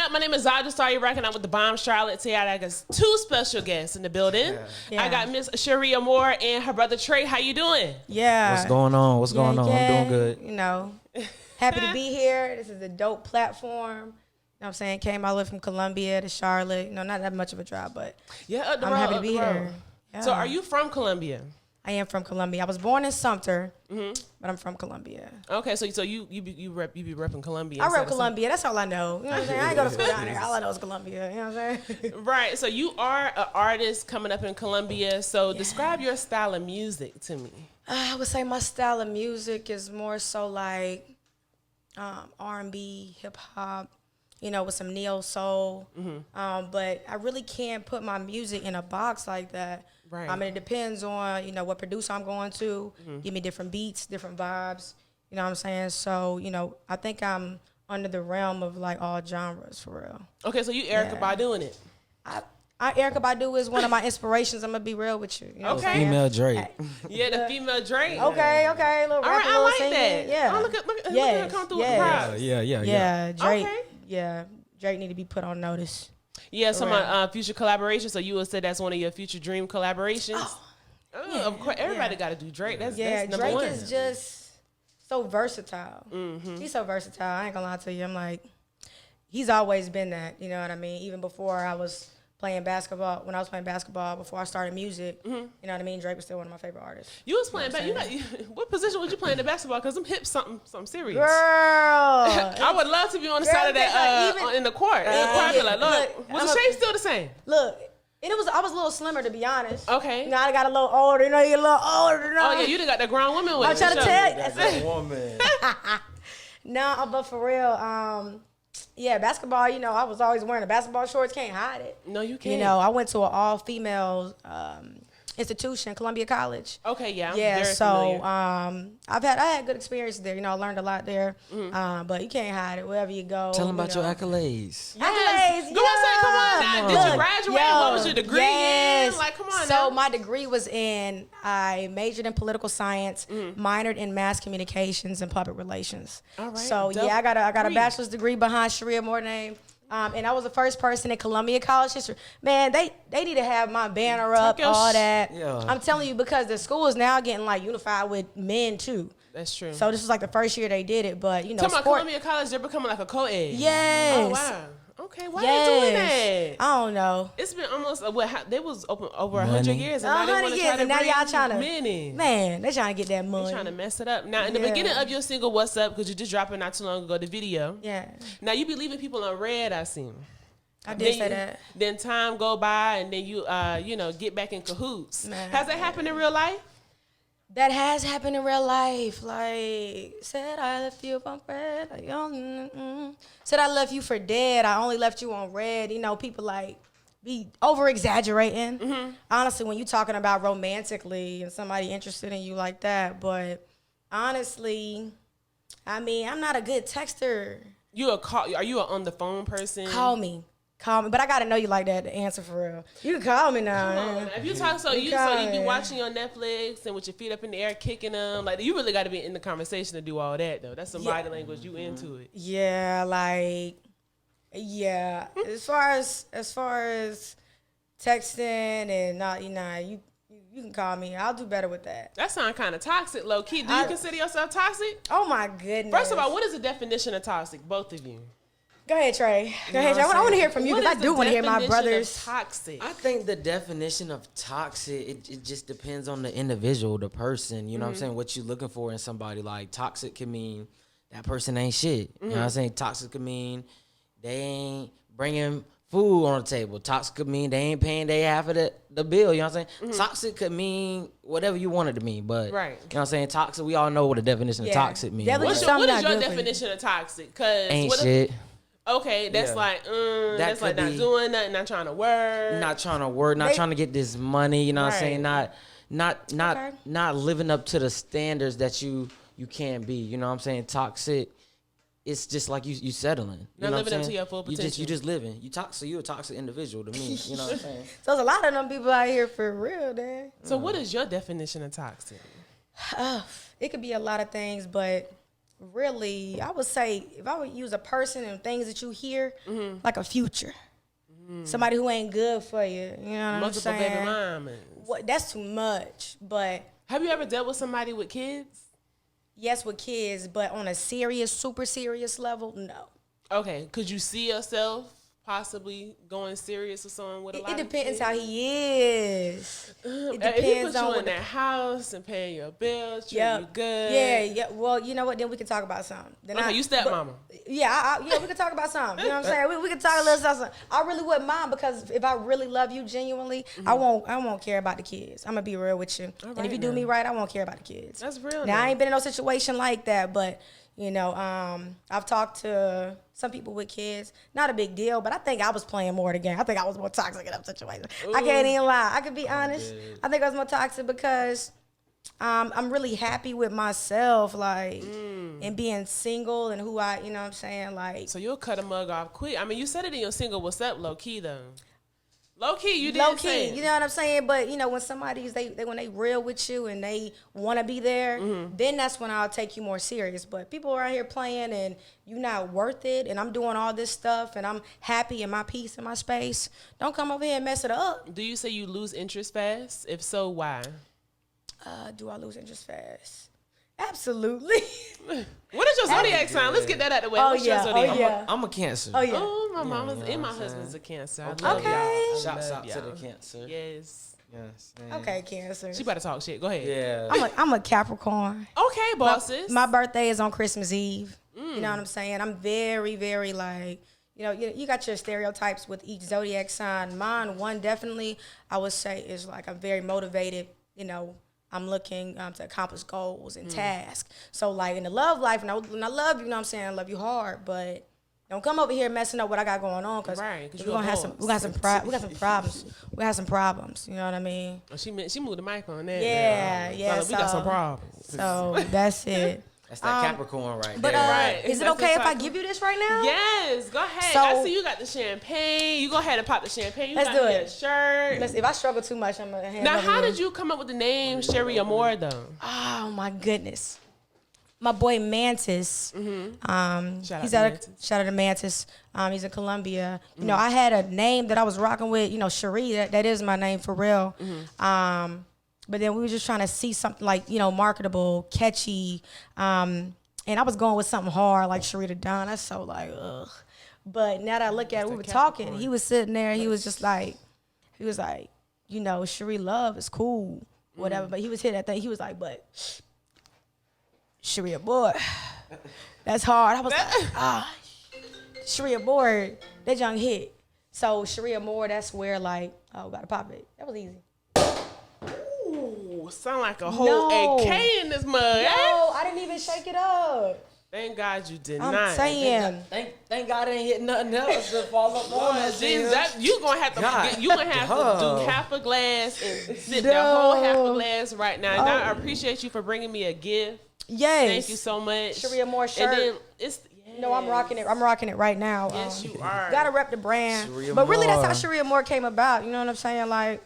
up? My name is DajaStar. You're rocking out with the Bomb Charlotte. Today I got two special guests in the building. Yeah. I got Miss Cheri Amor and her brother Trey. How you doing? Yeah. What's going on? What's going on? I'm doing good. You know, happy to be here. This is a dope platform. You know what I'm saying? Came all the way from Columbia to Charlotte. You know, not that much of a drive, but I'm happy to be here. Yeah. So are you from Columbia? I am from Columbia. I was born in Sumter, but I'm from Columbia. Okay, so you be repping Columbia. I rep Columbia. That's all I know. You know what I'm saying? I ain't go to school down there. All I know is Columbia. You know what I'm saying? Right. So you are an artist coming up in Columbia. So describe your style of music to me. I would say my style of music is more so like R&B, hip hop. You know, with some neo soul. But I really can't put my music in a box like that. Right. I mean, it depends on, you know, what producer I'm going to. Give me different beats, different vibes. You know what I'm saying? So, you know, I think I'm under the realm of like all genres for real. Okay, so you Erykah Badu in it. Erykah Badu is one of my inspirations. I'm gonna be real with you. You know okay. Female Drake. Yeah, the female Drake. Okay. Little rapper, I like singing. that. Yeah. Oh, look at her come through with the crowd. Yeah. Drake. Okay. Yeah, Drake need to be put on notice. Yeah, so my future collaboration. So you would say that's one of your future dream collaborations. Of course, everybody got to do Drake. That's number Drake one. is just so versatile. He's so versatile. I ain't gonna lie to you. I'm like, he's always been that. You know what I mean? Even before I was playing basketball, when I was playing basketball, before I started music, you know what I mean? Drake was still one of my favorite artists. You was playing what position was you playing in basketball? Because them hips something serious. Girl. I would love to be on the side of that in the court. Look, was the shape still the same? Look, I was a little slimmer, to be honest. Okay. You know, I got a little older. You know, you're a little older. You know? Oh, yeah, you done got that grown woman with I'm trying to tell you. That's a woman. No, but for real, yeah, basketball, you know, I was always wearing the basketball shorts. Can't hide it. No, you can't. You know, I went to an all-female institution, Columbia College. Okay, yeah. Yeah, so I had good experiences there. You know, I learned a lot there. But you can't hide it wherever you go. Tell them about your accolades. Accolades, Go on, say, come on now. Did you graduate? What was your degree in? Like, come on now. So my degree was I majored in political science, minored in mass communications and public relations. All right. So yeah, I got a bachelor's degree behind Cheri Amor name. And I was the first person in Columbia College history. Man, they need to have my banner up, all that. Yeah. I'm telling you, because the school is now getting like unified with men too. That's true. So this was like the first year they did it, but you know, talking about Columbia College, they're becoming like a co-ed. Yes. Oh wow. Okay, why they doing that? I don't know. It's been almost they was open over 100 years, and now they want to try to now y'all trying to many. Man, they trying to get that money. They trying to mess it up. Now in the beginning of your single, "What's Up," because you just dropped it not too long ago, the video. Yeah. Now you be leaving people on red. I seen. I did say that. Then time go by, and then you get back in cahoots. Man. Has that happened in real life? That has happened in real life. Like, said I left you on red. Like, said I left you for dead. I only left you on red. You know, people like be over exaggerating. Honestly, when you talking about romantically and somebody interested in you like that. But honestly, I mean, I'm not a good texter. Are you an on the phone person? Call me, but I gotta know you like that to answer for real. You can call me now. If you talk, you be watching on Netflix and with your feet up in the air, kicking them. Like, you really got to be in the conversation to do all that, though. That's some body language. You into it? Yeah, As far as texting and not, you can call me. I'll do better with that. That sounds kind of toxic, low key. Do you consider yourself toxic? Oh my goodness. First of all, what is the definition of toxic? Both of you. Go ahead, Trey. Go ahead, Trey. I want to hear from you because I do want to hear my brothers. Toxic. I think the definition of toxic, it just depends on the individual, the person. You know what I'm saying? What you looking for in somebody. Like, toxic can mean that person ain't shit. You know what I'm saying? Toxic could mean they ain't bringing food on the table. Toxic could mean they ain't paying their half of the bill. You know what I'm saying? Toxic could mean whatever you want it to mean. But, you know what I'm saying? Toxic, we all know what the definition of toxic means. What is your definition of toxic? Cause ain't shit. Okay, that's like that's like not doing nothing, not trying to work. Not trying to get this money, you know what I'm saying? Not living up to the standards that you can be. You know what I'm saying? Toxic. It's just like you settling. Not living up to your full potential. You just living. You're a toxic individual to me. You know what I'm saying? So there's a lot of them people out here for real, man. So what is your definition of toxic? It could be a lot of things, but really, I would say if I would use a person and things that you hear, like a Future. Somebody who ain't good for you. You know what Multiple I'm saying? baby mamas. What, that's too much. But Have you ever dealt with somebody with kids? yes, with kids, but on a serious, super serious level, no. Okay, could you see yourself possibly going serious with someone with a lot It of depends kids? how he is. It If he depends put you on in what that house and paying your bills, treating Yep. you good. Yeah. Well, you know what? Then we can talk about something. Then Okay, you stepmama. Yeah, we can talk about something. You know what I'm saying? We can talk a little something. I really wouldn't mind because if I really love you genuinely, I won't care about the kids. I'm gonna be real with you. And if you do me right, I won't care about the kids. That's real. Now I ain't been in no situation like that, but you know, I've talked to some people with kids. Not a big deal, but I think I was playing more of the game. I think I was more toxic in that situation. I can't even lie. I could be honest. I think I was more toxic because I'm really happy with myself, like, and being single and who I, you know what I'm saying, like. So you'll cut a mug off quick. I mean, you said it in your single "What's Up," low key though. Low key, you didn't Low say key, it. you know what I'm saying? But you know, when somebody's they when they real with you and they want to be there, then that's when I'll take you more serious. But people are out here playing and you're not worth it, and I'm doing all this stuff and I'm happy in my peace in my space. Don't come over here and mess it up. Do you say you lose interest fast? If so, why? Do I lose interest fast? Absolutely. What is your zodiac sign? Let's get that out of the way. Oh, What's yeah. your Oh, zodiac? yeah. I'm a Cancer. Oh yeah. Oh, my mama's you know and my what I'm husband's a saying? Cancer. I Okay. love Okay. y'all. I Shouts love out to the y'all. Cancer. Yes. Yes. Okay, Cancer. She about to talk shit. Go ahead. Yeah. I'm a Capricorn. Okay, bosses. My birthday is on Christmas Eve. You know what I'm saying? I'm very, very like, you know, you got your stereotypes with each zodiac sign. Mine, one definitely, I would say, is like I'm very motivated. You know, I'm looking to accomplish goals and tasks. So like in the love life, and I love you, you know what I'm saying? I love you hard, but don't come over here messing up what I got going on, because Right, 'cause we're you gonna a have some boss. we got some problems. We have some problems. You know what I mean? Oh, she moved the mic on that. Yeah, yeah. We got some problems. So that's it. That's that Capricorn right But there. Right. is it That's okay if I exactly- give you this right now? Yes, go ahead. So- I see you got the champagne. You go ahead and pop the champagne. You Let's got do me it. a shirt. Listen, if I struggle too much, I'm gonna hand Now, over how to did you come up with the name Cheri Amor though? Oh my goodness. My boy Mantis. Shout He's out to out of Mantis. shout out to Mantis. He's in Colombia. You know, I had a name that I was rocking with. You know, Cheri. That is my name for real. But then we were just trying to see something like, you know, marketable, catchy. And I was going with something hard like Sharita Dawn. That's so like, ugh. But now that I look at it, we were talking. He was sitting there. He was like, you know, Cherie Love is cool, whatever. But he was hitting that thing. He was like, but Cheri Amor, that's hard. I was like, Cheri Amor, that young hit. So Cheri Amor, that's where like, oh, gotta pop it. That was easy. Ooh, sound like a whole AK in this mug. eh? No, I didn't even shake it up. Thank God you did I'm not. saying. Thank God it ain't hit nothing else to fall up on us. Jesus, you gonna have to God. you gonna have to do half a glass and sip the whole half a glass right now. And I appreciate you for bringing me a gift. Yes. Thank you so much. Cheri Amor shirt. And then it's No, I'm rocking it. I'm rocking it right now. Yes, you are. Gotta rep the brand. Cheri But really, that's how Amor. Cheri Amor came about. You know what I'm saying? Like,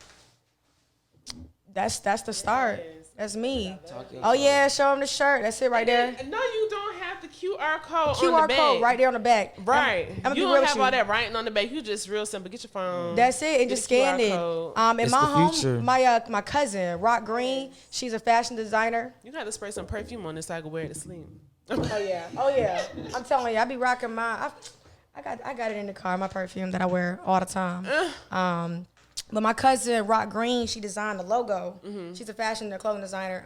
that's the start. That's me. Oh yeah, show them the shirt. That's it right there. No, you don't have the QR code on the QR back. code right there on the back. Right. I'm gonna you be don't real have with all you. that writing on the back. You just real simple. Get your phone. That's it, and Get just the QR scan it. code. In It's my the home, future. my cousin Rock Green, she's a fashion designer. You got to spray some perfume on this so I can wear it to sleep. Oh yeah. I'm telling you, I be rocking my. I got it in the car. My perfume that I wear all the time. But my cousin Rock Green, she designed the logo. She's a fashion and clothing designer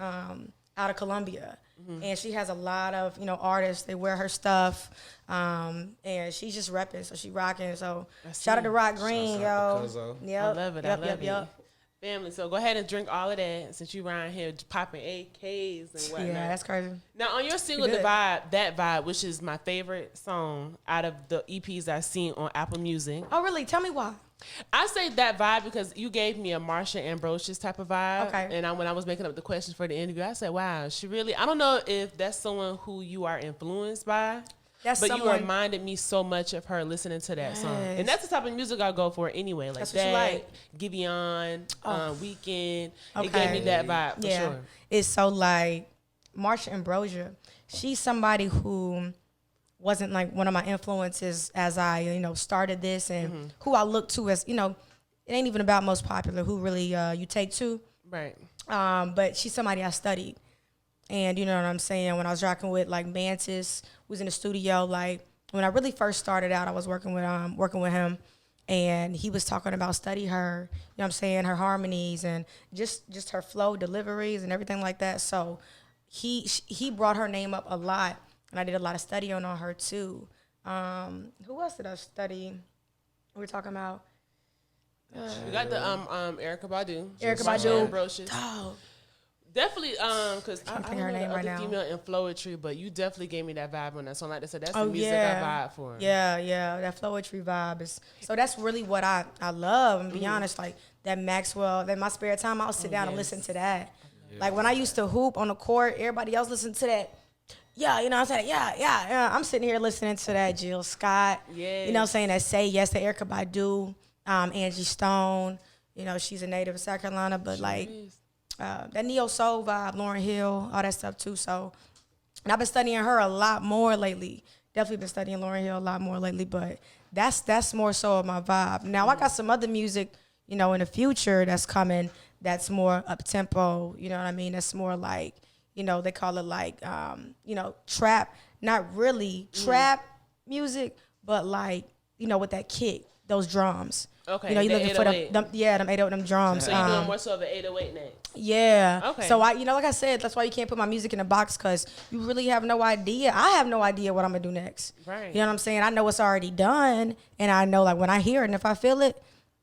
out of Colombia, and she has a lot of artists. They wear her stuff, and she's just repping. So she rocking. So shout out to Rock Green, Shouts yo. out to Cuzzo. Yep. I love it. I love it. Yep. Family, so go ahead and drink all of that since you around here popping AKs and whatnot. Yeah, that's crazy. Now, on your single, good. That Vibe, which is my favorite song out of the EPs I've seen on Apple Music. Oh, really? Tell me why. I say That Vibe because you gave me a Marsha Ambrosius type of vibe. Okay. And when I was making up the questions for the interview, I said, wow, she really, I don't know if that's someone who you are influenced by. That's But someone. you reminded me so much of her listening to that song. Yes. And that's the type of music I go for anyway. Like That's what you that, like. Giveon, Weekend. It Okay. gave me that vibe for Yeah, sure. it's so like Marsha Ambrosius. She's somebody who wasn't like one of my influences as I, started this, and who I look to as, it ain't even about most popular, who really you take to. Right. But she's somebody I studied. And you know what I'm saying? When I was rocking with like Mantis, was in the studio, like when I really first started out, I was working with him, and he was talking about study her, you know what I'm saying, her harmonies and just her flow, deliveries and everything like that. So he brought her name up a lot, and I did a lot of studying on her too. Who else did I study? We were talking about. We got the Erykah Badu. Erykah Marsha Badu. Ambrosius. Dog. Definitely, because I think don't her know name the right other now. female in Flowetry, but you definitely gave me that vibe on that song. Like I said, that's the Oh, music yeah. I vibe for. Yeah, that Flowetry vibe is. So that's really what I love. And be honest, like that Maxwell. That my spare time, I'll sit down and listen to that. Yeah. Like when I used to hoop on the court, everybody else listened to that. Yeah, you know what I'm saying? Yeah. I'm sitting here listening to that Jill Scott. Yeah. You know what I'm saying? That Say Yes to Erykah Badu, Angie Stone. She's a native of South Carolina, but that neo soul vibe, Lauryn Hill, all that stuff too. So, and I've been studying her a lot more lately. Definitely been studying Lauryn Hill a lot more lately, but that's more so of my vibe. Now I got some other music, in the future that's coming. That's more up tempo. You know what I mean? That's more like, they call it like, trap. Not really trap music, but like, with that kick, those drums. Okay. You looking for them 808 them drums. So you're doing more so of an 808 next. Yeah. Okay. So like I said, that's why you can't put my music in a box, because you really have no idea. I have no idea what I'm gonna do next. Right. You know what I'm saying? I know it's already done, and I know like when I hear it and if I feel it,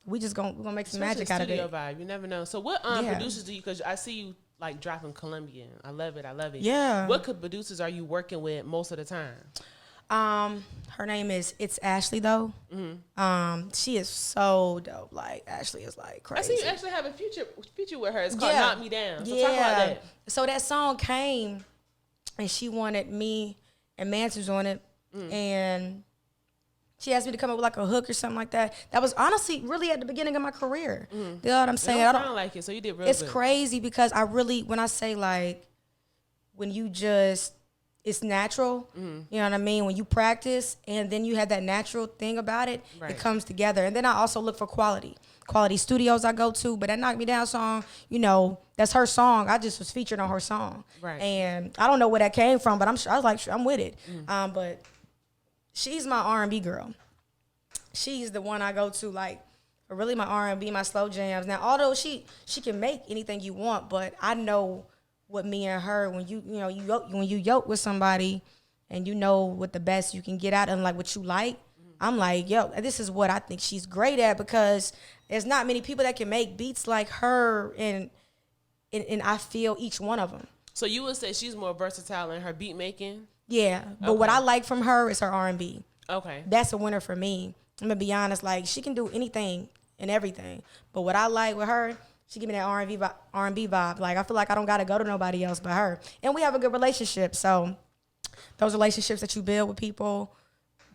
we're gonna make some magic out of it. Studio vibe. You never know. So what producers do you? Because I see you like dropping Colombian. I love it. Yeah. What producers are you working with most of the time? Her name is Itsashleetho. She is so dope. Like Ashley is like crazy. I see you actually have a feature with her. It's called Knock Me Down. So talk about that. So that song came, and she wanted me and Mantis on it, and she asked me to come up with like a hook or something like that. That was honestly really at the beginning of my career. You know what I'm saying? It don't sound like it, so you did real good. It's crazy because I really, when I say like, when you just, it's natural, you know what I mean? When you practice and then you have that natural thing about it, it comes together. And then I also look for quality studios I go to. But that Knock Me Down song, that's her song. I just was featured on her song. Right. And I don't know where that came from, but I was like, I'm with it. But she's my R&B girl. She's the one I go to, like, for really my R&B, my slow jams. Now, although she can make anything you want, but I know what me and her, when you yoke with somebody and you know what the best you can get out and like what you like, I'm like, yo, this is what I think she's great at, because there's not many people that can make beats like her, and I feel each one of them. So you would say she's more versatile in her beat making? Yeah, but what I like from her is her R&B. Okay. That's a winner for me. I'm gonna be honest, like she can do anything and everything, but what I like with her, she give me that R&B vibe. Like I feel like I don't gotta go to nobody else but her, and we have a good relationship. So those relationships that you build with people,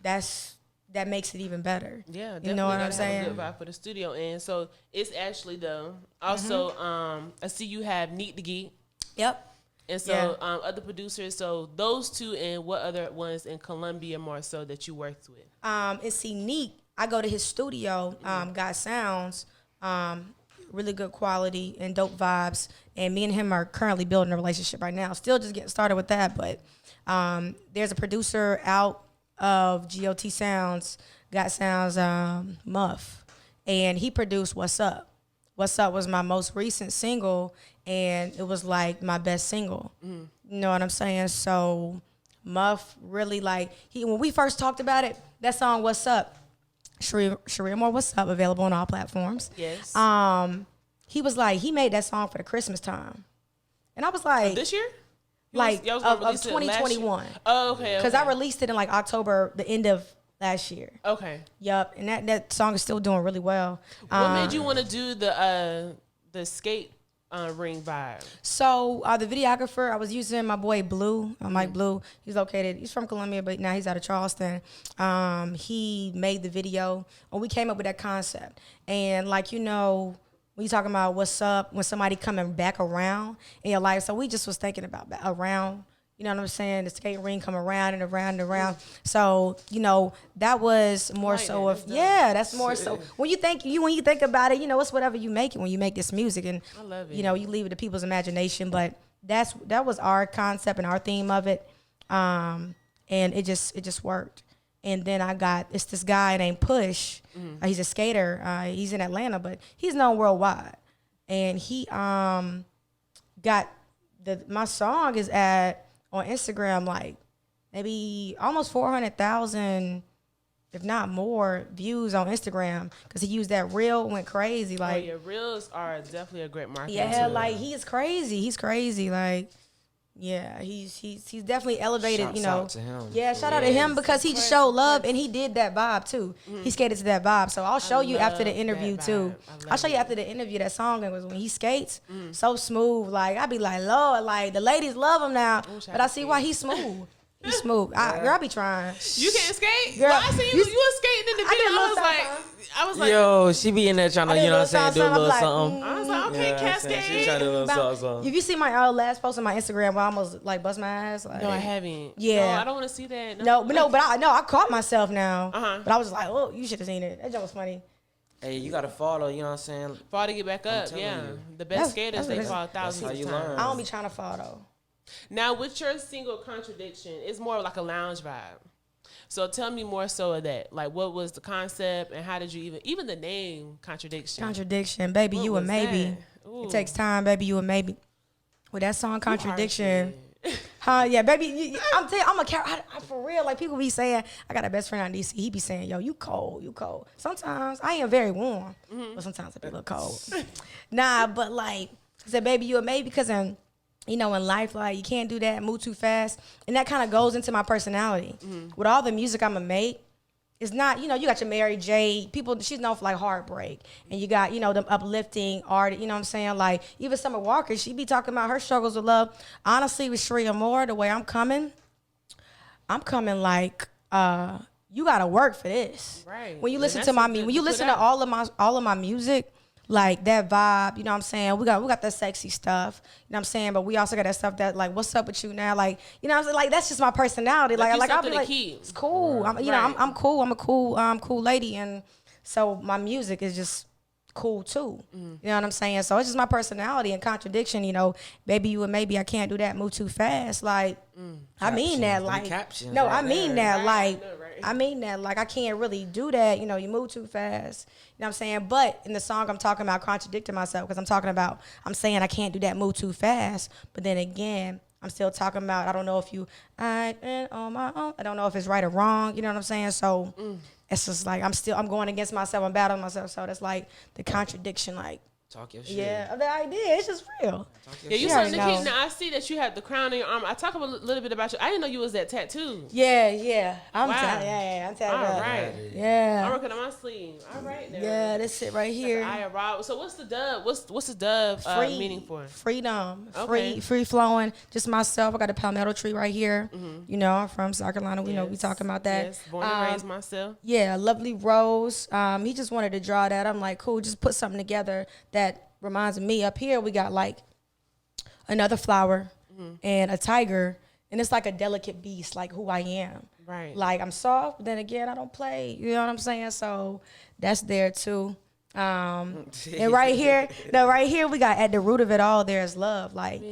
that makes it even better. Yeah, definitely. You know what I'm saying? Have a good vibe for the studio, and so it's Ashley though. Also, I see you have Neat the Geek. Yep. And so other producers. So those two, and what other ones in Columbia more so that you worked with? And see, Neat, I go to his studio. Got sounds. Really good quality and dope vibes, and me and him are currently building a relationship right now. Still just getting started with that, but there's a producer out of GOT Sounds, Got Sounds, Muff, and he produced What's Up. What's Up was my most recent single, and it was like my best single. You know what I'm saying? So Muff really when we first talked about it, that song What's Up, Cheri Amor, What's Up, available on all platforms. Yes. He was like, he made that song for the Christmas time. And I was like, this year? Of 2021. Oh, okay. Because I released it in like October, the end of last year. Okay. Yup. And that song is still doing really well. What made you want to do the skate ring vibe? So the videographer, I was using my boy Blue, Mike Blue. He's from Columbia, but now he's out of Charleston. He made the video, and we came up with that concept. And when when you talking about what's up, when somebody coming back around in your life. So we just was thinking about around, you know what I'm saying? The skate ring come around and around and around. So, you know, that was more so of, that's more so. When you think about it, you know, it's whatever you make it when you make this music. And, I love it. You know, you leave it to people's imagination. But that was our concept and our theme of it. And it just worked. And then it's this guy named Push. He's a skater. He's in Atlanta, but he's known worldwide. And he got my song is on Instagram like maybe almost 400,000, if not more, views on Instagram because he used that reel, went crazy. Like, reels are definitely a great marketing yeah, tool. like he is crazy. He's crazy. Like, yeah, he's definitely elevated. Shouts you know, out to him. Yeah, shout out to him because he just showed love and he did that vibe too. He skated to that vibe. So I'll show you after the interview too. I'll show you after the interview that song. It was when he skates so smooth. Like I be like, Lord, like the ladies love him now, but I see why he's smooth. He's smooth. Girl, I be trying. You can't skate? Girl, well, I seen you was skating in the video. I was like, yo, she be in there trying to, you know what I'm saying, do a little something. I was like, okay, cascade. She trying to do a little something. If you see my last post on my Instagram where I almost like bust my ass. Like, No, I haven't. Yeah. No, I don't want to see that. No, but I caught myself now. But I was just like, oh, you should have seen it. That joke was funny. Hey, you gotta follow, you know what I'm saying? Fall to get back up, yeah. you. The best skaters, they that's fall thousands how of you times. learn. I don't be trying to fall though. Now, with your single Contradiction, it's more like a lounge vibe. So tell me more so of that. Like, what was the concept and how did you even the name Contradiction? Contradiction, baby, What you a was maybe. It takes time, baby, you a maybe. With that song Contradiction. Yeah, baby, I'm for real. Like people be saying, I got a best friend out in DC. He be saying, yo, you cold, you cold. Sometimes I am very warm, but sometimes I be a little cold. Nah, but like I said, baby, you a maybe because you know, in life, like, you can't do that, move too fast. And that kind of goes into my personality. With all the music I'm going to make, it's not, you know, you got your Mary J. People, she's known for, like, heartbreak. And you got, you know, them uplifting art, you know what I'm saying? Like, even Summer Walker, she be talking about her struggles with love. Honestly, with Cheri Amor, the way I'm coming like, you got to work for this. Right. When you listen to all of my music, like that vibe, you know what I'm saying? We got that sexy stuff, you know what I'm saying? But we also got that stuff that like, what's up with you now? Like, you know what I'm saying? Like that's just my personality. Like I'll be like, it's cool. Right. I'm cool. I'm a cool lady, and so my music is just cool too. You know what I'm saying? So it's just my personality and Contradiction. You know, baby, you and maybe I can't do that. Move too fast. Like I mean that. Like no, I mean that. Like. I mean that, like, I can't really do that. You know, you move too fast. You know what I'm saying? But in the song, I'm talking about contradicting myself because I'm saying I can't do that, move too fast. But then again, I'm still talking about, I don't know if on my own. I don't know if it's right or wrong. You know what I'm saying? So it's just like, I'm going against myself. I'm battling myself. So that's like the contradiction, like. Talk your shit. Yeah, the idea. It's just real. Yeah, you starting to keep. Now I see that you have the crown on your arm. I talk a little bit about you. I didn't know you was that tattoo. Yeah. I'm tatted. I'm tatted all up. right. Yeah. I'm working on my sleeve. All right. Now. Yeah, that's it right here. So what's the dove? What's the dove meaning for? Freedom. Okay. Free flowing. Just myself. I got a palmetto tree right here. You know, I'm from South Carolina. We know we talking about that. Yes, born and raised myself. Yeah, lovely rose. He just wanted to draw that. I'm like, cool. Just put something together that reminds me. Up here we got like another flower and a tiger, and it's like a delicate beast, like who I am. Right. Like I'm soft, but then again I don't play. You know what I'm saying? So that's there too. And right here we got at the root of it all there is love. Like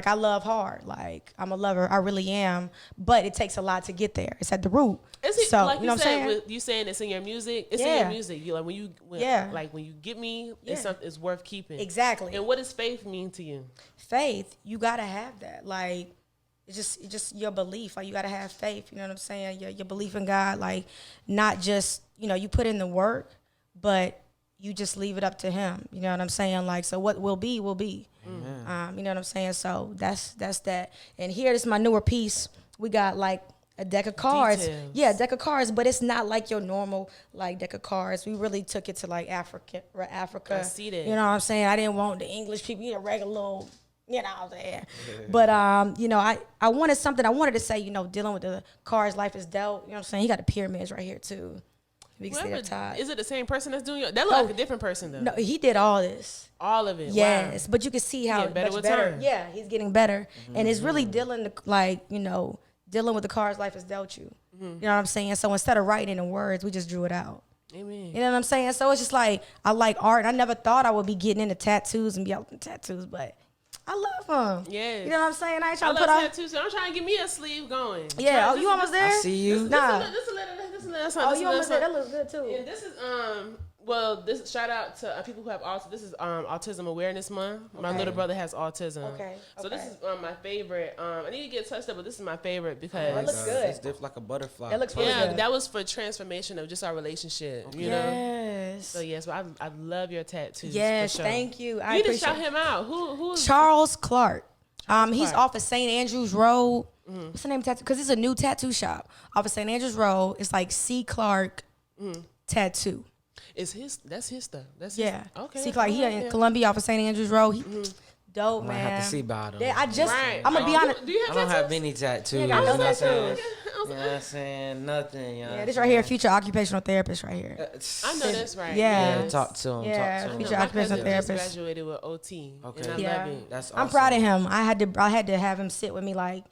I love hard. Like I'm a lover. I really am. But it takes a lot to get there. It's at the root. So like you know what I'm saying? You saying it's in your music. It's in your music. You like when you get me, it's something it's worth keeping. Exactly. And what does faith mean to you? Faith, you gotta have that. Like it's just your belief. Like you gotta have faith. You know what I'm saying? Your belief in God. Like not just you put in the work, but you just leave it up to Him. You know what I'm saying? Like, so what will be, will be. You know what I'm saying? So that's that. And here, this is my newer piece. We got like a deck of cards. Details. Yeah, a deck of cards, but it's not like your normal like deck of cards. We really took it to like Africa. I see that. You know what I'm saying? I didn't want the English people, regular little, you know what I'm saying? But, I wanted something. I wanted to say, dealing with the cards life is dealt. You know what I'm saying? He got the pyramids right here too. We can see that tie. Is it the same person that's doing your? That look like a different person though. No, he did all this. All of it. Yes, Wow. but you can see how Getting better much with better. time. Yeah, he's getting better, and it's really dealing dealing with the cards life has dealt you. You know what I'm saying? So instead of writing in words, we just drew it out. Amen. You know what I'm saying? So it's just like I like art. I never thought I would be getting into tattoos and be out in tattoos, but I love them. Yes. You know what I'm saying? I ain't I trying to love put on. tattoos, so I'm trying to get me a sleeve going. Yeah. Oh, This you is- almost there? I see you. Nah. This a little Oh, something. you almost there? That looks good too. And this is this shout out to people who have autism. This is Autism Awareness Month. My Okay. little brother has autism. Okay, So this okay. is my favorite. I need to get touched up, but this is my favorite because That looks good. It's different like a butterfly. It looks really yeah, good. that was for transformation of just our relationship. You know. Yes. So yes, I love your tattoos. Yes. for sure. Thank you. I You need to appreciate shout it. him out. Who is Charles Clark. He's Clark. off of St. Andrews Road. What's the name of tattoo? Because it's a new tattoo shop off of St. Andrews Road. It's like C. Clark Tattoo. Is his? That's his stuff. That's Yeah. His, okay. C. Clark. He alright, in yeah. Columbia off of St. Andrews Road. He dope, I man. might have to see about him. Yeah, I just. Right. I'm gonna be Oh, honest. Do you I have don't have tattoos? any tattoos. You You got know no what I'm saying? tattoos. You know what I'm saying? Nothing. You know Yeah, what this I'm right here, saying? future occupational therapist right here. I know that's right. Yeah. Yeah, talk to him. Yeah, Talk to him. future My occupational cousin just therapist. graduated with OT. Okay. And I Yeah. love it. That's awesome. I'm proud of him. I had to have him sit with me like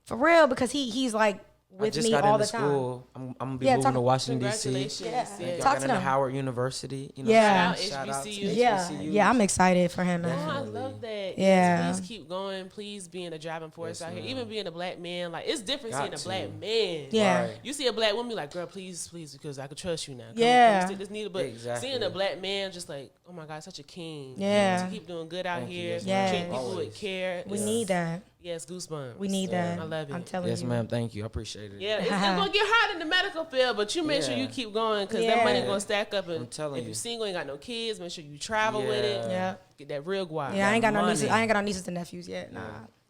for real because he's like I with just me got all into the time. school. I'm gonna be Yeah, moving talk- to Washington D.C. Congratulations. Yeah. Yeah. I Talk got to into them. Howard University. You know, Yeah. shout out to HBCU. Yeah, HBCUs. yeah, I'm excited for him, Oh, man. I Definitely. love that. Yeah. Please keep going. Please being a driving force Yes, out here. ma'am. Even being a black man, like it's different Got seeing a to. black man. Yeah. Right. You see a black woman, like, girl, please, because I could trust you now. Come, Yeah. come stick this needle. But Exactly. seeing a black man, just like, oh my God, such a king. Yeah. To keep doing good out Thank you. here. Yes, ma'am. Treating people Always. with care. We It's- need that. Yes, goosebumps. We need that. I love it. I'm telling Yes, you. ma'am. Thank you. I appreciate it. Yeah, it's gonna get hard in the medical field, but you make sure Yeah. you keep going because Yeah. that money gonna stack up. And I'm telling if you. you're single, ain't got no kids, make sure you travel with it. Yeah. Get that real guap. Yeah, I ain't got no money. nieces. I ain't got no nieces and nephews yet. Nah.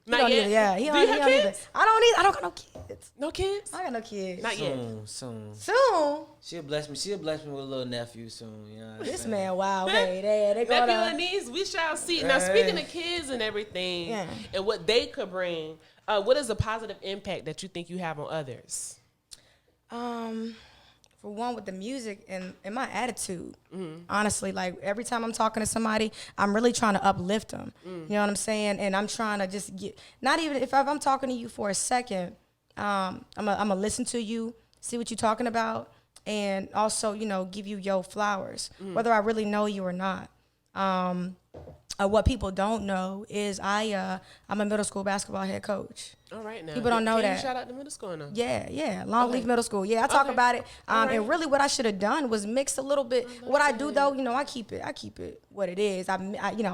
He Not don't yet? either. Yeah, he Do don't, you he have don't either. kids? I don't got no kids. No kids? I got no kids. Not yet. Soon. Soon. She'll bless me. She'll bless me with a little nephew soon. You know what I'm This saying? man, wow. Okay, they going Nephew on. and niece, we shall see. Now, speaking of kids and everything, Yeah. and what they could bring, what is a positive impact that you think you have on others? For one, with the music and my attitude, honestly, like every time I'm talking to somebody, I'm really trying to uplift them. You know what I'm saying? And I'm trying to just get, not even if I'm talking to you for a second, I'm gonna listen to you, see what you're talking about, and also, give you your flowers, whether I really know you or not. What people don't know is I'm a middle school basketball head coach. All right, now. People don't know Can that. You shout out to middle school now. Yeah. Longleaf Okay. Middle School. Yeah, I talk Okay. about it. All right. And really what I should have done was mix a little bit. What I do though, I keep it what it is. I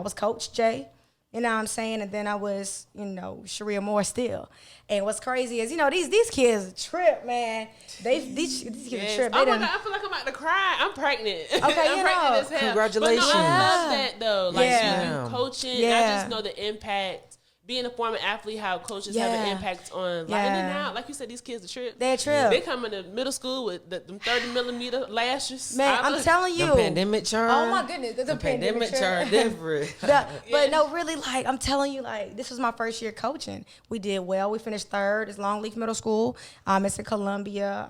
was Coach Jay. You know what I'm saying? And then I was, Cheri Amor still. And what's crazy is, these kids trip, man. These kids Yes. trip. Oh They my done- God, I feel like I'm about to cry. I'm pregnant. Okay, I'm pregnant as hell. Congratulations. But no, I Yeah. love that though. Like Yeah. you coaching. Yeah. I just know the impact. Being a former athlete, how coaches have an Yeah. impact on. Like, Yeah. and then now, like you said, these kids are trip. They trip. They come into middle school with them 30mm lashes. Man, I'm telling you. The pandemic churn. Oh my goodness, the pandemic churn churn. different. But no, really, like I'm telling you, like this was my first year coaching. We did well. We finished third. It's Longleaf Middle School. It's in Columbia,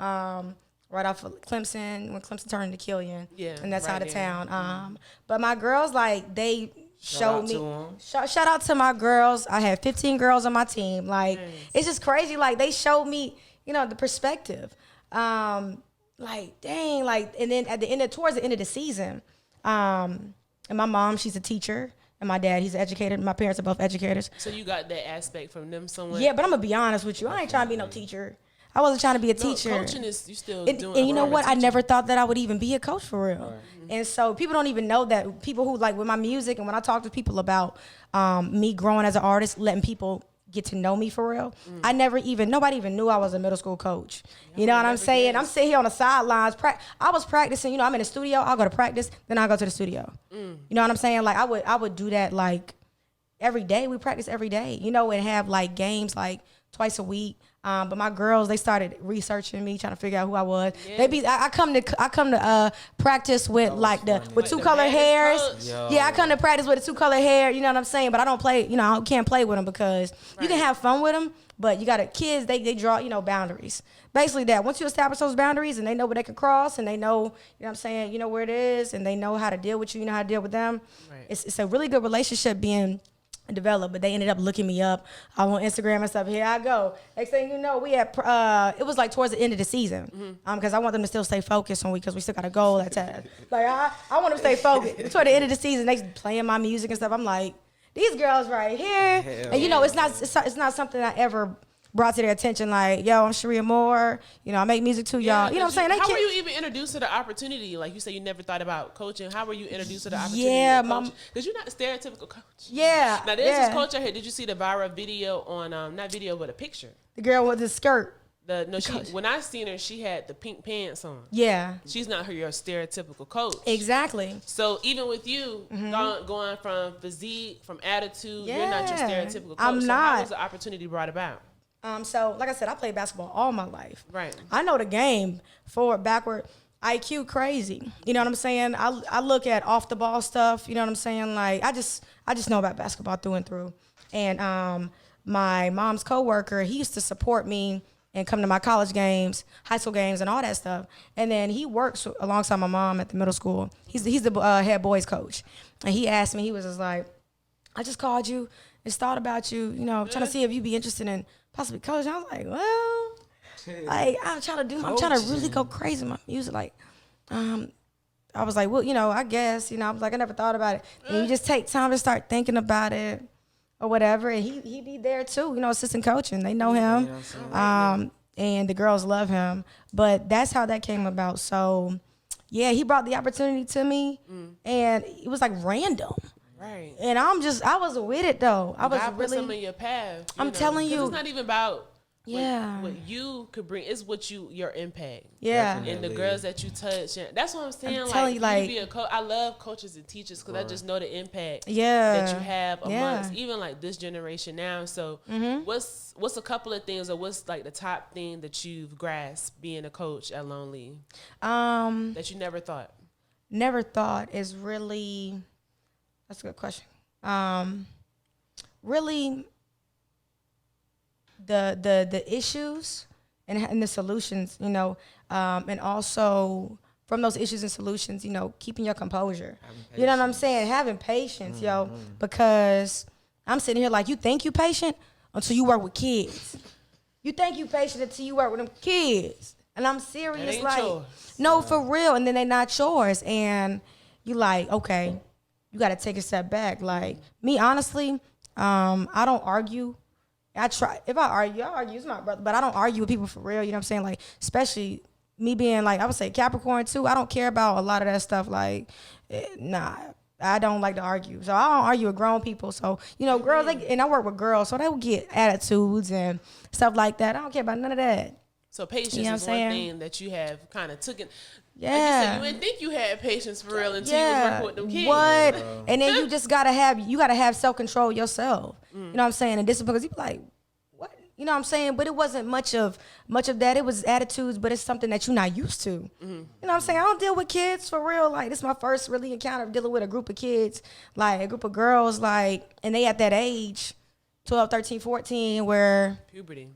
right off of Clemson when Clemson turned into Killian. Yeah, and that side right of there. town. But my girls, like they showed out me. to 'em. Shout out to my girls. I had 15 girls on my team. Like it's just crazy. Like they showed me, the perspective. Like dang, like and then towards the end of the season, and my mom, she's a teacher, and my dad, he's an educator. My parents are both educators. So you got that aspect from them somewhere. Yeah, but I'm gonna be honest with you. I ain't trying to be no teacher. I wasn't trying to be a No, teacher. coaching is you still And, doing. and you know what? I teaching. never thought that I would even be a coach for real. And so people don't even know that. People who like with my music and when I talk to people about me growing as an artist, letting people get to know me for real. Nobody even knew I was a middle school coach. You know what I'm saying? I'm sitting here on the sidelines. I was practicing. I'm in the studio. I'll go to practice, then I'll go to the studio. You know what I'm saying? Like I would do that like every day. We practice every day. And have like games like twice a week. But my girls, they started researching me, trying to figure out who I was. Yeah. I come to practice with like with two the color baddest hairs. coach. Yo. Yeah, I come to practice with the two color hair. You know what I'm saying? But I don't play. I can't play with them because you can have fun with them, But you got to, kids, they draw, boundaries. Basically that. Once you establish those boundaries and they know where they can cross and they know, what I'm saying, where it is and they know how to deal with you, know how to deal with them. Right. It's a really good relationship being developed, but they ended up looking me up on Instagram and stuff. Here I go. Next thing you know, we had, it was like towards the end of the season. Because I want them to still stay focused on because we still got a goal at time. Like, I want them to stay focused. Toward the end of the season, they playing my music and stuff. I'm like, these girls right here. Hell and it's not something I ever brought to their attention. Like, yo, I'm Cheri Amor. I make music too, y'all. You know what I'm saying? How were you even introduced to the opportunity? Like you said, you never thought about coaching. How were you introduced to the opportunity? Yeah, because you're not a stereotypical coach. Yeah. Now there's this coach out here. Did you see the viral video on not video but a picture? The girl with the skirt. When I seen her, she had the pink pants on. Yeah. She's not your stereotypical coach. Exactly. So even with you going from physique, from attitude, you're not your stereotypical coach. I'm not. How was the opportunity brought about? So like I said, I played basketball all my life. Right. I know the game, forward, backward, IQ crazy. You know what I'm saying? I look at off the ball stuff. You know what I'm saying? Like I just know about basketball through and through. And my mom's coworker, he used to support me and come to my college games, high school games, and all that stuff. And then he works alongside my mom at the middle school. He's the head boys coach. And he asked me, he was just like, I just called you and thought about you, trying to see if you'd be interested in possibly coaching. I was like, well, like I'm trying to really go crazy with my music. Like, I was like, well, I guess, I was like, I never thought about it. And you just take time to start thinking about it. Or whatever, and he be there too, assistant coaching. They know him, and the girls love him. But that's how that came about. So, yeah, he brought the opportunity to me, and it was like random. Right. And I was with it though. I was God really. Put some in your path. I'm telling you, it's not even about. Yeah. What you could bring is your impact. Yeah. Definitely. And the girls that you touch. That's what I'm saying. I'm telling you, like, be a coach. I love coaches and teachers because I just know the impact that you have amongst even like this generation now. So what's a couple of things, or what's like the top thing that you've grasped being a coach at Lonely? That you never thought? Never thought is really, that's a good question. Really, the issues and the solutions, and also from those issues and solutions, keeping your composure. You know what I'm saying? Having patience, because I'm sitting here like, you think you patient until you work with kids. You think you patient until you work with them kids. And I'm serious, like, yours. No, for real. And then they not yours. And you like, okay, you got to take a step back. Like, me, honestly, I don't argue. I try. If I argue, it's my brother. But I don't argue with people for real. You know what I'm saying? Like, especially me being like, I would say Capricorn too. I don't care about a lot of that stuff. Like, nah, I don't like to argue. So I don't argue with grown people. So, girls, and I work with girls, so they will get attitudes and stuff like that. I don't care about none of that. So patience is one thing that you have kind of taken. Yeah. Like you said, you didn't think you had patience for real until you was working with them kids. What? And then you just gotta have self-control yourself. You know what I'm saying? And this is because you be like, what? You know what I'm saying? But it wasn't much of that. It was attitudes, but it's something that you're not used to. You know what I'm saying? I don't deal with kids for real. Like, this is my first really encounter of dealing with a group of kids, like a group of girls, like, and they at that age, 12, 13, 14, where puberty.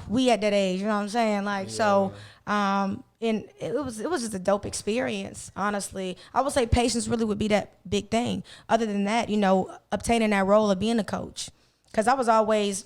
We at that age, you know what I'm saying? Like, so, and it was just a dope experience, honestly. I would say patience really would be that big thing. Other than that, obtaining that role of being a coach. Because I was always,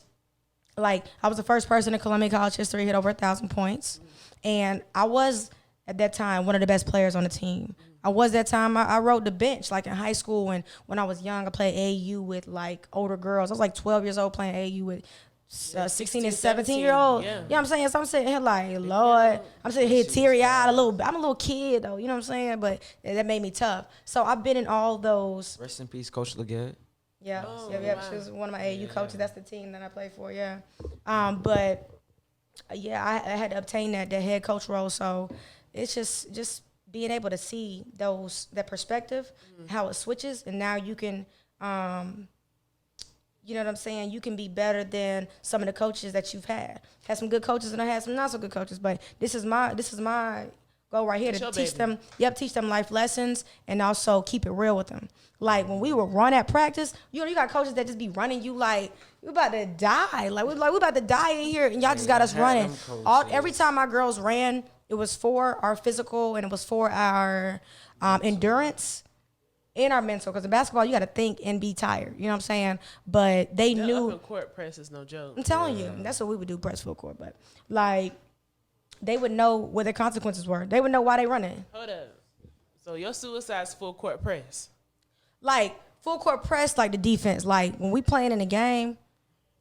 like, I was the first person in Columbia College history to hit over 1,000 points. And I was, at that time, one of the best players on the team. I was that time, I rode the bench, like in high school. And when I was young, I played AAU with, like, older girls. I was, like, 12 years old playing AAU with 16 and 17-year-old. Yeah. You know what I'm saying? So I'm sitting here like, Lord, I'm sitting here teary-eyed I'm a little kid though, you know what I'm saying? But that made me tough. So I've been in all those. Rest in peace, Coach Leggett. Yeah. Wow. She was one of my AAU coaches. That's the team that I play for, But yeah, I had to obtain that head coach role. So it's just being able to see that perspective, how it switches, and now you can you know what I'm saying? You can be better than some of the coaches that you've had. Had some good coaches and I had some not so good coaches, but this is my go right here to teach them life lessons and also keep it real with them. Like when we would run at practice, you got coaches that just be running you like we about to die. Like we about to die in here, and y'all just got us running. Every time my girls ran, it was for our physical and it was for our endurance and our mental. Because in basketball, you got to think and be tired. You know what I'm saying? But they knew. Up in court press is no joke. I'm telling you, that's what we would do, press full court. But like, they would know what their consequences were. They would know why they running. Hold up. So your suicide's full court press. Like full court press, like the defense. Like when we playing in the game,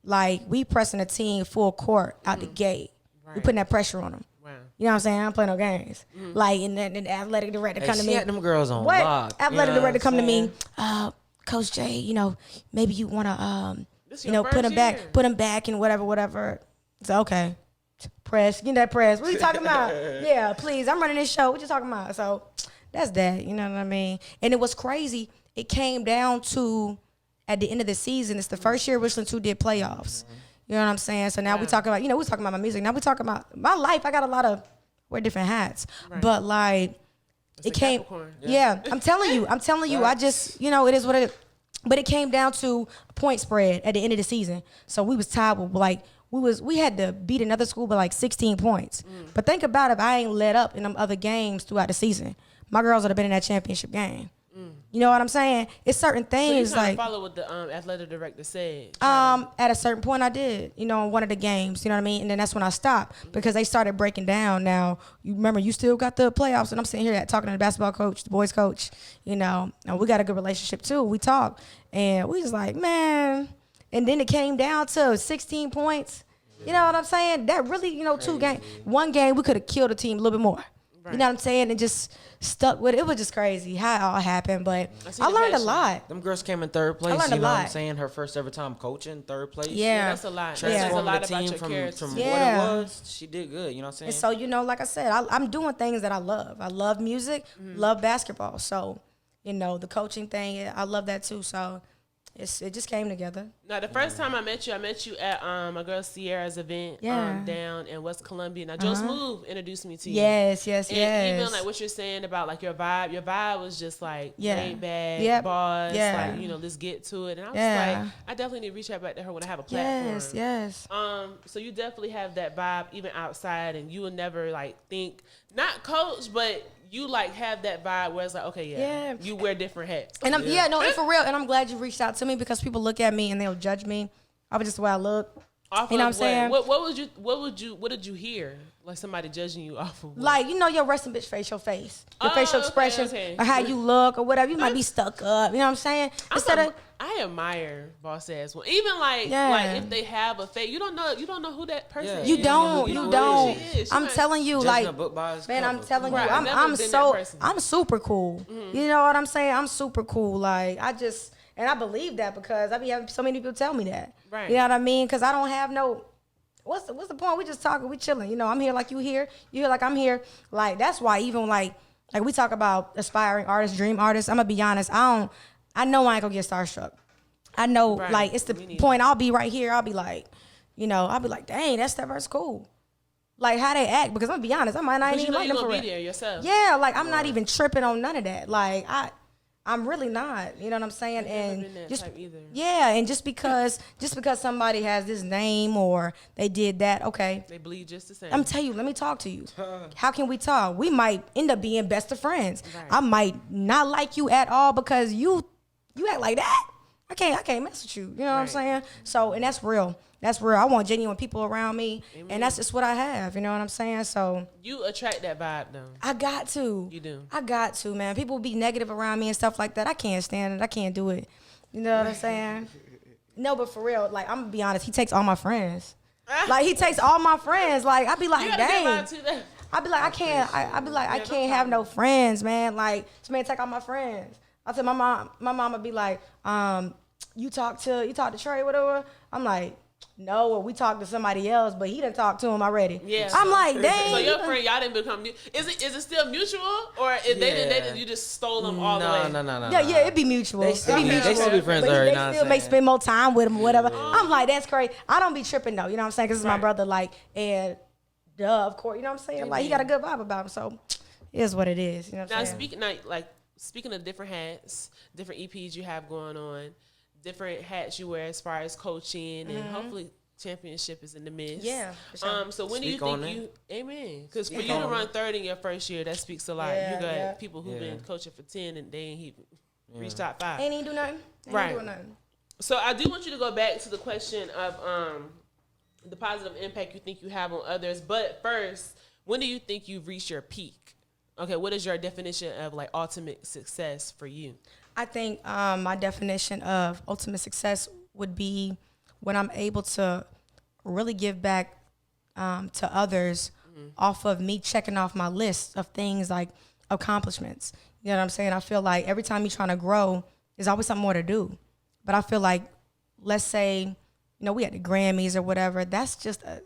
like we pressing the team full court out the gate. Right. We putting that pressure on them. Wow. You know what I'm saying? I don't play no games. Like and then the athletic director come to me. She had them girls on lock. Athletic director come to me. Coach J, maybe you wanna put him back and whatever. So okay. Press, get that press. What are you talking about? Yeah, please. I'm running this show. What you talking about? So that's that. You know what I mean? And it was crazy. It came down to at the end of the season. It's the first year Richland 2 did playoffs. You know what I'm saying? So now we talking about, we talking about my music. Now we talking about my life. I got a lot of wear different hats, but like it came. Yeah, I'm telling you. I just, it is what it is. But it came down to point spread at the end of the season. So we was tied with like. We had to beat another school by like 16 points. But think about it, if I ain't let up in them other games throughout the season, my girls would have been in that championship game. You know what I'm saying? It's certain things so you like follow what the athletic director said. At a certain point I did, in one of the games, you know what I mean? And then that's when I stopped because they started breaking down. Now, you remember you still got the playoffs and I'm sitting here talking to the basketball coach, the boys coach, and we got a good relationship too. We talk and we just like, man. And then it came down to 16 points. You know what I'm saying? That really, 2 games. One game, we could have killed the team a little bit more. Right. You know what I'm saying? And just stuck with it. It was just crazy how it all happened. But I learned a lot. Them girls came in third place. You know what I'm saying? Her first ever time coaching, third place. Yeah, that's a lot. That's a lot about your character. From what it was, she did good. You know what I'm saying? And so, like I said, I'm doing things that I love. I love music, love basketball. So, the coaching thing, I love that too. So, it just came together. Now, the first time I met you at my girl Sierra's event down in West Columbia. Now, Joe Smooth introduced me to you. Yes. And even like what you're saying about like your vibe was just like laid back, boss, like, let's get to it. And I was like, I definitely need to reach out back to her when I have a platform. Yes. So you definitely have that vibe even outside, and you will never like think, not coach, but you like have that vibe where it's like, okay, you wear different hats. And I'm and for real. And I'm glad you reached out to me because people look at me and they'll judge me off of just the way I look. Off you know what I'm saying? What did you hear? Like somebody judging you off of what? Like, your resting bitch face, your face. Your facial expressions or how you look or whatever. You might be stuck up. You know what I'm saying? I admire boss ass one. Even like if they have a face, you don't know who that person is. You don't. I'm telling you, like, man, I'm telling you, I'm super cool. You know what I'm saying? I'm super cool. Like, and I believe that because I be having so many people tell me that. Right. You know what I mean? Because I don't have no. What's the point? We just talking, we chilling. I'm here like you here. You here like I'm here. Like that's why even like we talk about aspiring artists, dream artists. I'm gonna be honest. I know I ain't gonna get starstruck. I know like it's the point. I'll be right here. I'll be like, I'll be like, dang, that's that verse cool. Like how they act because I'm gonna be honest. I might not even like them for real. Yourself. Yeah, like I'm not even tripping on none of that. Like I'm really not. You know what I'm saying? And just and just because somebody has this name or they did that, okay. They bleed just the same. I'm telling you, let me talk to you. How can we talk? We might end up being best of friends. Right. I might not like you at all because you act like that. I can't mess with you. You know what I'm saying? So, and that's real. That's real. I want genuine people around me, and that's just what I have. You know what I'm saying? So you attract that vibe, though. I got to. You do. I got to, man. People be negative around me and stuff like that. I can't stand it. I can't do it. You know what I'm saying? No, but for real, like I'm gonna be honest. He takes all my friends. Like he takes all my friends. Like I be like, dang. I be like, I can't. I be like, I can't have no friends, man. Like this man take all my friends. I tell my mom. My mama be like, you talk to Trey, whatever. I'm like. No, or we talked to somebody else, but he done talked to him already. Yeah, I'm like, dang. So your friend, y'all didn't become. Is it still mutual, or is they you just stole them all the way? No. Yeah, it be mutual. They still be friends. They still may spend more time with him, or whatever. I'm like, that's crazy. I don't be tripping though. You know what I'm saying? Because it's my brother. Like, and of course, you know what I'm saying. Like, he got a good vibe about him. So, it is what it is. You know what I'm saying? Speaking of different hats, different EPs you have going on, different hats you wear as far as coaching, and hopefully championship is in the midst. Yeah. Sure. So when do you think amen? Because for you to run third in your first year, that speaks a lot. You got people who've been coaching for 10 and they ain't even reached top 5. Ain't even do nothing. Right. So I do want you to go back to the question of the positive impact you think you have on others. But first, when do you think you've reached your peak? Okay, what is your definition of like ultimate success for you? I think my definition of ultimate success would be when I'm able to really give back to others off of me checking off my list of things like accomplishments. You know what I'm saying? I feel like every time you're trying to grow, there's always something more to do. But I feel like, let's say, you know, we had the Grammys or whatever. That's just a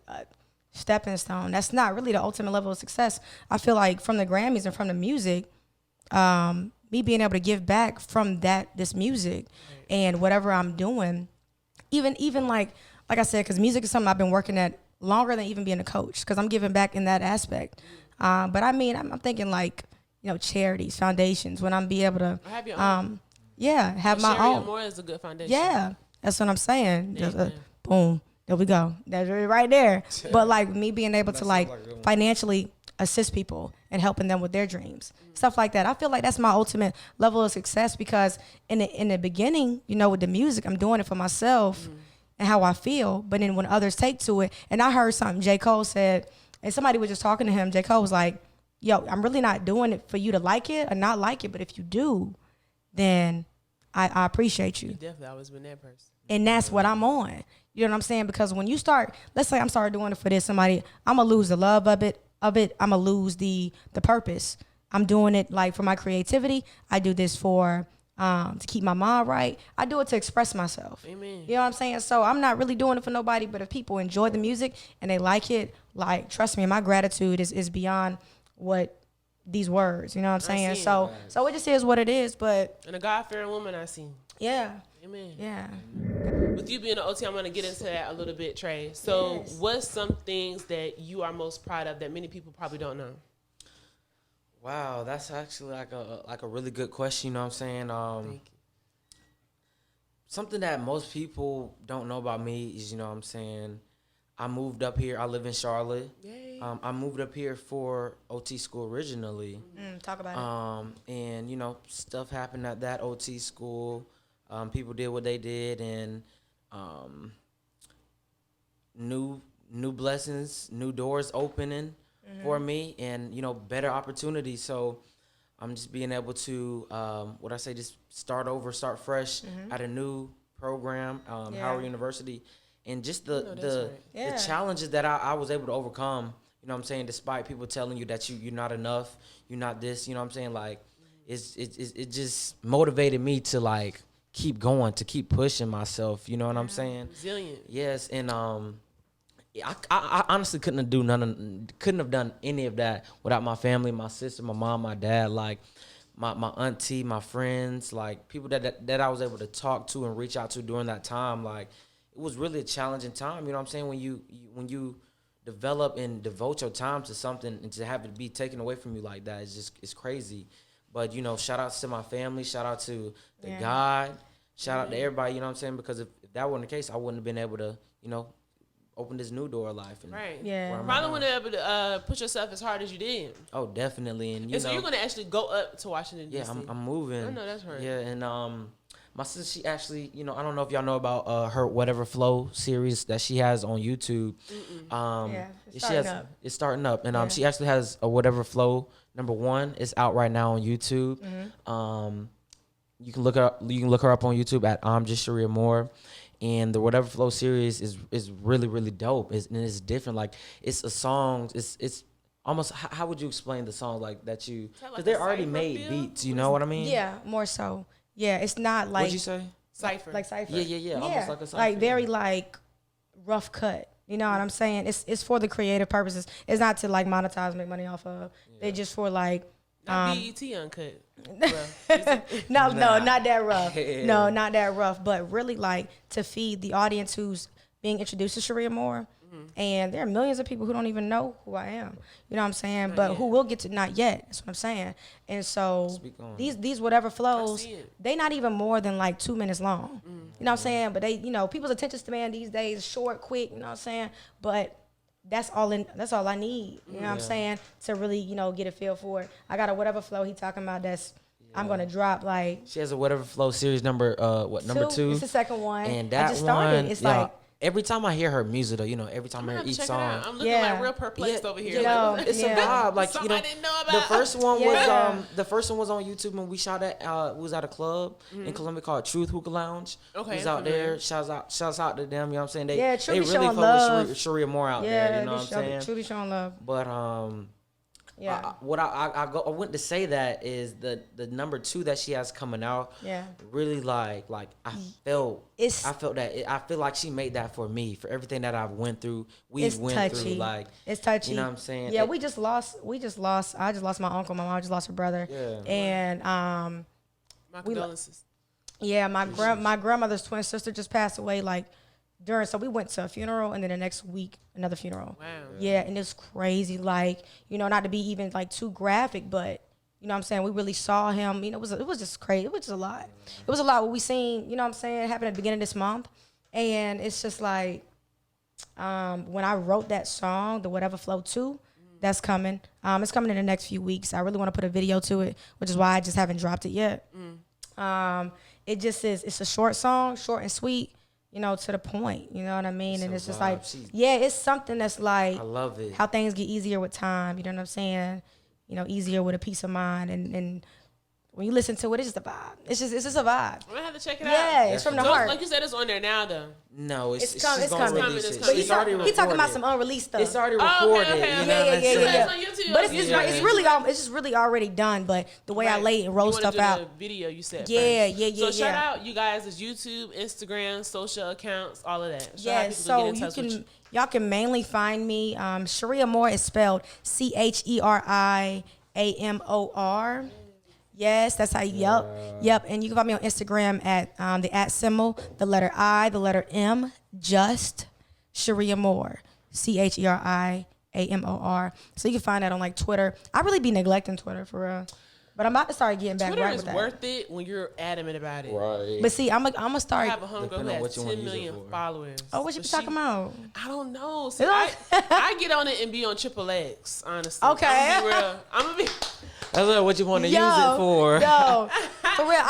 stepping stone. That's not really the ultimate level of success. I feel like from the Grammys and from the music, me being able to give back from this music and whatever I'm doing, even like I said, because music is something I've been working at longer than even being a coach, because I'm giving back in that aspect. But I mean, I'm thinking like, you know, charities, foundations, when I'm be able to have your own. Have my Cheri own. Amor is a good foundation. Yeah, that's what I'm saying. Just boom, there we go. That's right there. But like me being able to like financially assist people and helping them with their dreams, stuff like that. I feel like that's my ultimate level of success, because in the beginning, you know, with the music, I'm doing it for myself and how I feel. But then when others take to it, and I heard something J. Cole said, and somebody was just talking to him. J. Cole was like, yo, I'm really not doing it for you to like it or not like it, but if you do, then I appreciate you. You definitely always been that person. And that's what I'm on. You know what I'm saying? Because when you start, let's say I'm started doing it for this, I'm going to lose the love of it. I'm going to lose the purpose. I'm doing it like for my creativity. I do this for to keep my mind right. I do it to express myself. Amen. You know what I'm saying? So I'm not really doing it for nobody, but if people enjoy the music and they like it, like, trust me, my gratitude is beyond what these words, you know what I'm saying? So it just is what it is. But and a God-fearing woman I see. Yeah. Amen. Yeah. With you being an OT, I'm going to get into that a little bit, Trey. So what's some things that you are most proud of that many people probably don't know? Wow, that's actually like a really good question, you know what I'm saying? Thank you. Something that most people don't know about me is, you know what I'm saying, I moved up here. I live in Charlotte. Yay. I moved up here for OT school originally. Talk about it. And, you know, stuff happened at that OT school. People did what they did, and new blessings, new doors opening for me, and, you know, better opportunities. So I'm just being able to, just start over, start fresh at a new program, Howard University. And just the challenges that I was able to overcome, you know what I'm saying, despite people telling you that you're not enough, you're not this, you know what I'm saying, like, it just motivated me to, like, keep going, to keep pushing myself, you know what I'm saying? Resilient. Yes, and I honestly couldn't have done any of that without my family, my sister, my mom, my dad, like, my auntie, my friends, like, people that I was able to talk to and reach out to during that time. Like, it was really a challenging time, you know what I'm saying? When you develop and devote your time to something and to have it be taken away from you like that, it's crazy. But, you know, shout outs to my family, shout out to the God, shout out to everybody, you know what I'm saying? Because if that wasn't the case, I wouldn't have been able to, you know, open this new door of life. And right. Yeah. Probably wouldn't have been able to push yourself as hard as you did. Oh, definitely. And so you're going to actually go up to Washington, D.C. Yeah, I'm moving. I know that's right. Yeah, and my sister, she actually, you know, I don't know if y'all know about her Whatever Flow series that she has on YouTube. It's starting up. And she actually has a Whatever Flow #1. It's out right now on YouTube. You can look her up on YouTube at just Cheri Amor. And the Whatever Flow series is really, really dope. It's different. Like, it's a song. It's almost, how would you explain the song like that you? Because they're already made beats. You know what I mean? Yeah, more so. Yeah, it's not like. What'd you say? Cypher. Like cypher. Yeah. Almost like a cypher. Like very like rough cut. You know what I'm saying? It's for the creative purposes. It's not to like monetize, make money off of. Yeah. They're just for like. Not BET uncut. No, not that rough. No, not that rough. But really, like, to feed the audience who's being introduced to Cheri Amor, And there are millions of people who don't even know who I am. You know what I'm saying? But who will get to, not yet. That's what I'm saying. And so these whatever flows, they not even more than like 2 minutes long. You know what I'm saying? But they, people's attention span these days is short, quick, you know what I'm saying? But that's all I need, you know what I'm saying, to really, get a feel for it. I got a whatever flow he talking about that's I'm gonna drop like. She has a whatever flow series number number 2? It's the second one. And that I just started. one, it's like every time I hear her music, though, every time I hear each song, I'm looking like real perplexed over here. It's a vibe. Like I didn't know about. the first one was the first one was on YouTube when we shot at we was at a club in Columbia called Truth Hookah Lounge. Okay, we was out there. Shouts out to them. You know what I'm saying? They really fuck with Cheri Amor out there. You know what I'm saying? Truly showing love. But I went to say that is the number 2 that she has coming out. Yeah. Really like I felt that I feel like she made that for me, for everything that I've went through. Through like it's touchy. You know what I'm saying? Yeah, I just lost my uncle, my mom just lost her brother. Yeah. And my condolences. My grandmother's twin sister just passed away so we went to a funeral and then the next week another funeral. Wow. Yeah, and it's crazy. Not to be even too graphic, but you know what I'm saying, we really saw him. It was just crazy. It was just a lot. It was a lot what we seen, you know what I'm saying, happened at the beginning of this month. And it's just when I wrote that song, the Whatever Flow 2, that's coming. It's coming in the next few weeks. I really want to put a video to it, which is why I just haven't dropped it yet. It just is, it's a short song, short and sweet. To the point, you know what I mean? And it's just it's something that's I love it. How things get easier with time, you know what I'm saying? Easier with a peace of mind. And when you listen to it, it's just a vibe. It's just a vibe. I'm gonna have to check it out. Yeah, it's from the heart. Like you said, it's on there now, though. No, it's coming. But he's talking about some unreleased stuff. It's already recorded. Yeah. But it's just really already done. But the way I lay and roll stuff out. The video you said. Yeah. So shout out you guys' YouTube, Instagram, social accounts, all of that. So y'all can mainly find me. Cheri Amor is spelled CheriAmor. Yes, that's how Yep. And you can find me on Instagram at the @ symbol, the letter I, the letter M, just Cheri Amor. CheriAmor. So you can find that on Twitter. I really be neglecting Twitter for real. But I'm about to start getting back right with that. Twitter is worth it when you're adamant about it. Right. But see, I'm gonna start. I have a homegirl who has 10 million followers. Oh, what you be talking about? I don't know. See, I get on it and be on XXX, honestly. Okay. I'm gonna be. That's what you want to use it for. Yo, for real.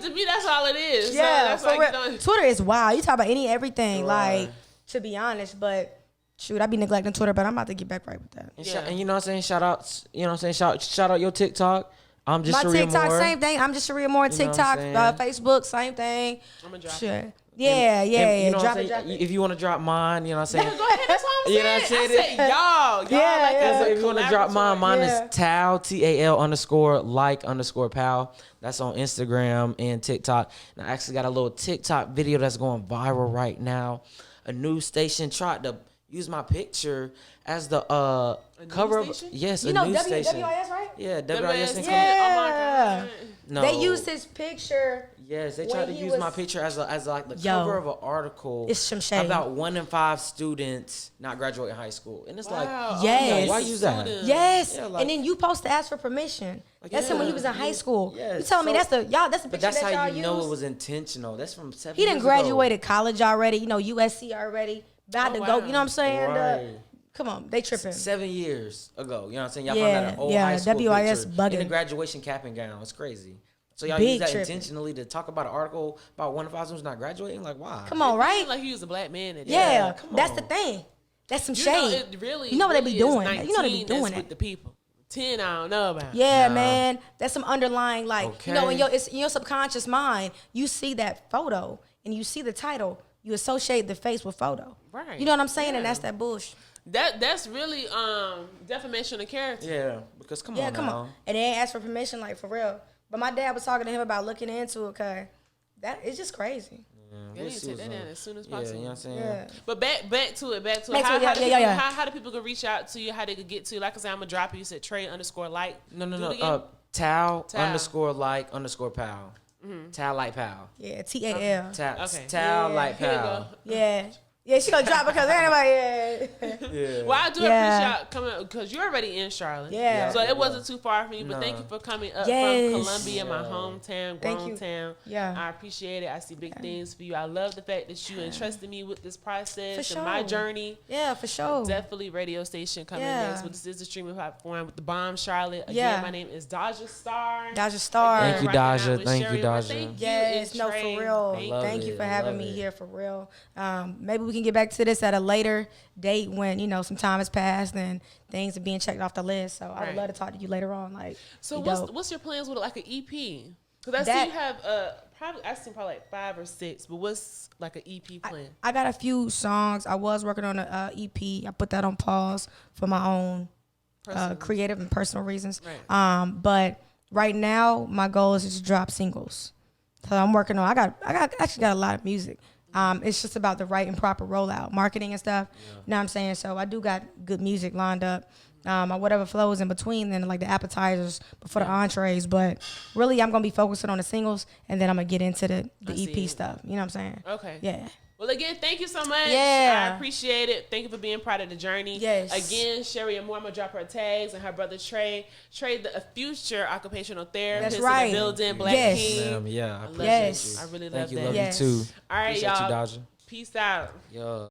To me, that's all it is. Yeah, so for real. Twitter is wild. You talk about everything. Right. To be honest, but shoot, I be neglecting Twitter, but I'm about to get back right with that. And you know what I'm saying? Shout out, shout out your TikTok. I'm just my Cheri TikTok, Amor. Same thing. I'm just Cheri Amor. TikTok, Facebook, same thing. I'm gonna drop it. Yeah. You know drop it. If you want to drop mine, you know what I'm saying? Go ahead. That's what I'm saying. You know what I'm saying? I said y'all. Yeah. So if you want to drop mine is Tal, TAL_like_pal. That's on Instagram and TikTok. And I actually got a little TikTok video that's going viral right now. A news station tried to use my picture as the cover of a news station. WIS, right? Yeah, WIS. Yeah. Oh my God. No. They used his picture. Yes, they tried to use my picture as the cover of an article. It's some shade. About 1 in 5 students not graduating high school, and it's yes, why use that? Yes, and then you supposed to ask for permission. That's him when he was in high school. Yes. You telling me that's the picture but that's that how y'all you know used? it was intentional. That's from 7 He done graduated college already. USC already. About to go. You know what I'm saying? Right. Come on, they tripping. 7 years ago. You know what I'm saying? Y'all found out an old high school WIS picture bugging. in the graduation cap and gown. It's crazy. So y'all Big use that tripping. intentionally to talk about an article about 1 in 5 students not graduating? Why? Come on, right? Like he was a black man. Yeah, that's the thing. That's some shade. You know what they be doing. You know they be doing it. With the people. 10, I don't know about. Yeah, man. That's some underlying, in your subconscious mind, you see that photo and you see the title, you associate the face with photo. Right. You know what I'm saying? Yeah. And that's that bullshit. That's really defamation of character. Yeah, because come on. And they ain't asked for permission, for real. But my dad was talking to him about looking into it, okay? It's just crazy. Yeah, you take that down as soon as possible. Yeah, you know what I'm saying? Yeah. But back to it. How do people go reach out to you? How they could get to you? Like I said, I'm gonna drop you. You said Trey_like. No. Tal_like_pal. Mm-hmm. Tal like pal. Yeah, TAL. Tal like pal. Yeah. Yeah, she gonna drop because anybody. Yeah. Well, I do appreciate y'all coming because you're already in Charlotte. Yeah. So it wasn't too far from you, but thank you for coming up from Columbia, my hometown, grown town. Yeah. I appreciate it. I see big things for you. I love the fact that you entrusted me with this process For and my journey. Yeah, for sure. Definitely radio station coming next. But this is the streaming platform with the Bomb Charlotte. Again, my name is DajaStar. DajaStar. Thank you, Daja. Thank you, Daja. Thank yes, you, no, for real. Thank you for having me here, for real. Maybe we can get back to this at a later date when, you know, some time has passed and things are being checked off the list. So I would love to talk to you later on. Like, so what's your plans with like an EP? Because I see you have probably like 5 or 6, but what's like an EP plan? I got a few songs. I was working on an EP. I put that on pause for my own creative and personal reasons. Right. But right now my goal is just to drop singles. So I'm working on. I actually got a lot of music. It's just about the right and proper rollout, marketing and stuff. Yeah. You know what I'm saying? So I do got good music lined up. Whatever flows in between then, like the appetizers before the entrees. But really, I'm going to be focusing on the singles, and then I'm going to get into the EP stuff. You know what I'm saying? Okay. Yeah. Well, again, thank you so much. Yeah. I appreciate it. Thank you for being part of the journey. Yes. Again, Cheri Amor, I'm going to drop her tags, and her brother Trey. Trey, the future occupational therapist. That's right. In the building, Black King. Yeah. I really love that. Thank you. Love you too. All right, appreciate y'all. You, Daja. Peace out. Yeah.